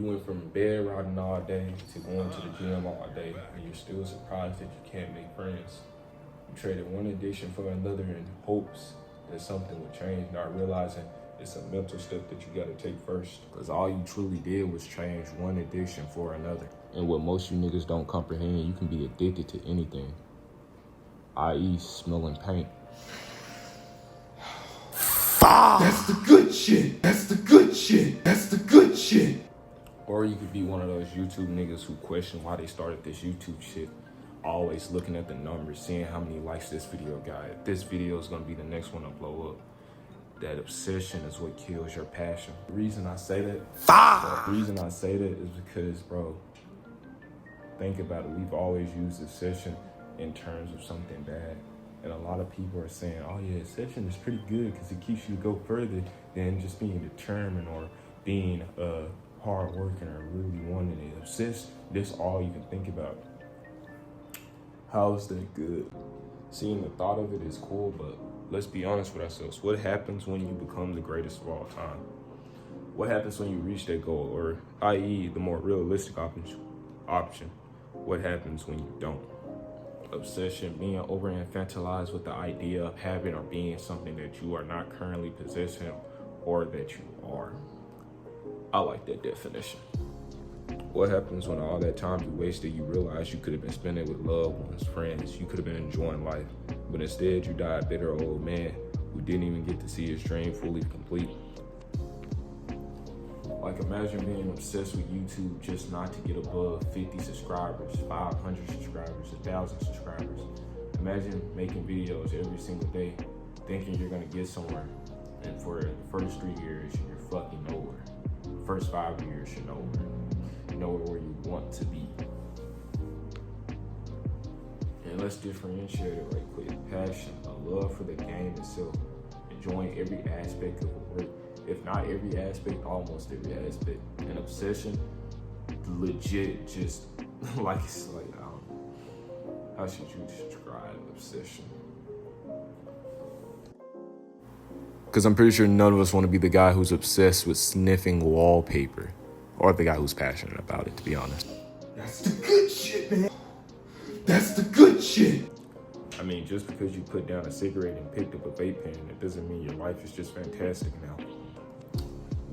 went from bed riding all day to going to the gym all day, and you're still surprised that you can't make friends. You traded one addiction for another in hopes that something would change, not realizing it's a mental step that you gotta take first. Cause all you truly did was change one addiction for another. And what most you niggas don't comprehend, you can be addicted to anything, i.e. smelling paint. That's the good shit. That's the good shit. That's the good shit. Or you could be one of those YouTube niggas who question why they started this YouTube shit. Always looking at the numbers, seeing how many likes this video got. This video is gonna be the next one to blow up. That obsession is what kills your passion. The reason I say that is because, bro, think about it. We've always used obsession in terms of something bad. And a lot of people are saying, oh yeah, obsession is pretty good because it keeps you to go further than just being determined or being hard working or really wanting it. Obsessed, that's all you can think about. How is that good? Seeing the thought of it is cool, but let's be honest with ourselves. What happens when you become the greatest of all time? What happens when you reach that goal, or i.e. the more realistic option? What happens when you don't? Obsession, being over infantilized with the idea of having or being something that you are not currently possessing or that you are. I like that definition. What happens when all that time you wasted, you realize you could have been spending with loved ones, friends, you could have been enjoying life, but instead you died a bitter old man who didn't even get to see his dream fully complete. Like, imagine being obsessed with YouTube just not to get above 50 subscribers, 500 subscribers, 1,000 subscribers. Imagine making videos every single day, thinking you're gonna get somewhere, and for the first 3 years, you're fucking nowhere. First 5 years, you're nowhere where you want to be. And let's differentiate it right quick. Passion, a love for the game itself, enjoying every aspect of the work. If not every aspect, almost every aspect. And obsession, legit, just like, it's like, I don't know. How should you describe obsession? Because I'm pretty sure none of us want to be the guy who's obsessed with sniffing wallpaper, or the guy who's passionate about it, to be honest. That's the good shit, man. That's the good shit. I mean, just because you put down a cigarette and picked up a vape pen, it doesn't mean your life is just fantastic now.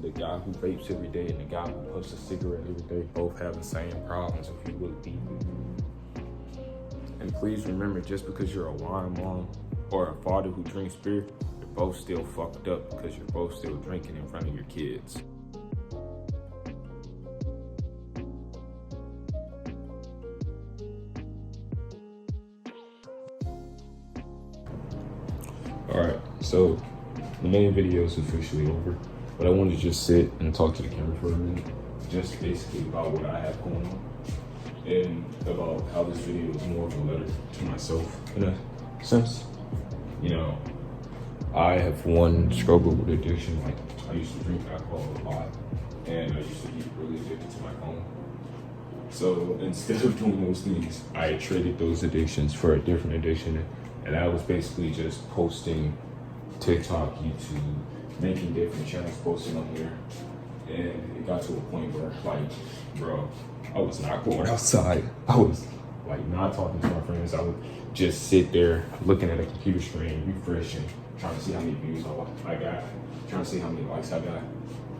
The guy who vapes every day and the guy who puffs a cigarette every day both have the same problems if you look deep. And please remember, just because you're a wine mom or a father who drinks beer, you're both still fucked up because you're both still drinking in front of your kids. Alright, so the main video is officially over, but I wanted to just sit and talk to the camera for a minute, just basically about what I have going on, and about how this video is more of a letter to myself, in a sense. You know, I have one struggle with addiction. Like, I used to drink alcohol a lot, and I used to be really addicted to my phone. So instead of doing those things, I traded those addictions for a different addiction. And I was basically just posting TikTok, YouTube, making different channels, posting on here. And it got to a point where, like, bro, I was not going outside. I was, like, not talking to my friends. I would just sit there looking at a computer screen, refreshing, trying to see how many views I got, trying to see how many likes I got.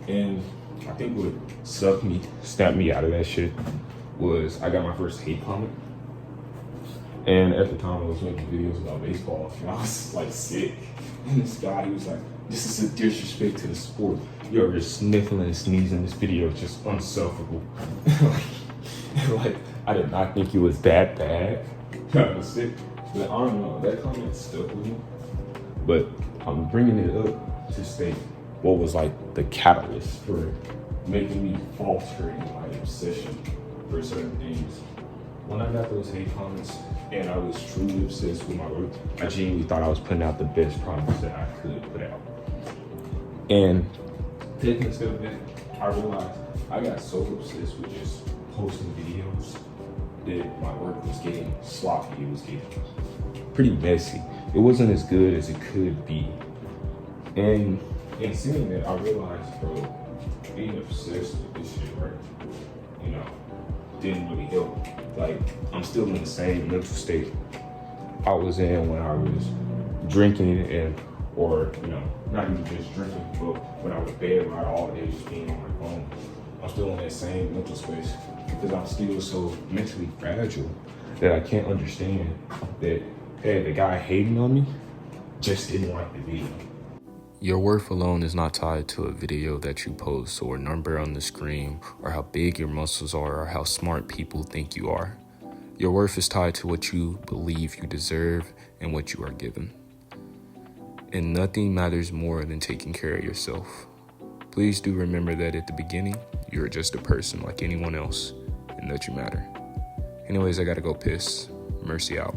And I think what snapped me out of that shit was I got my first hate comment. And at the time, I was making videos about baseball, and I was like sick. And this guy, he was like, "This is a disrespect to the sport. You're just sniffling and sneezing. This video is just unsufferable." Like, I did not think it was that bad. I was sick, but I don't know. That comment stuck with me. But I'm bringing it up to state what was like the catalyst for making me falter in my obsession for certain things. When I got those hate comments and I was truly obsessed with my work, I genuinely thought I was putting out the best products that I could put out. And taking a step back, I realized I got so obsessed with just posting videos that my work was getting sloppy. It was getting pretty messy. It wasn't as good as it could be. And in seeing that, I realized, bro, being obsessed with this shit, right? didn't really help. Like, I'm still in the same mental state I was in when I was drinking or not even just drinking, but when I was bedbound all day just being on my phone. I'm still in that same mental space because I'm still so mentally fragile that I can't understand that, hey, the guy hating on me just didn't like the video. Your worth alone is not tied to a video that you post or a number on the screen or how big your muscles are or how smart people think you are. Your worth is tied to what you believe you deserve and what you are given. And nothing matters more than taking care of yourself. Please do remember that at the beginning, you're just a person like anyone else and that you matter. Anyways, I gotta go piss. Mercy out.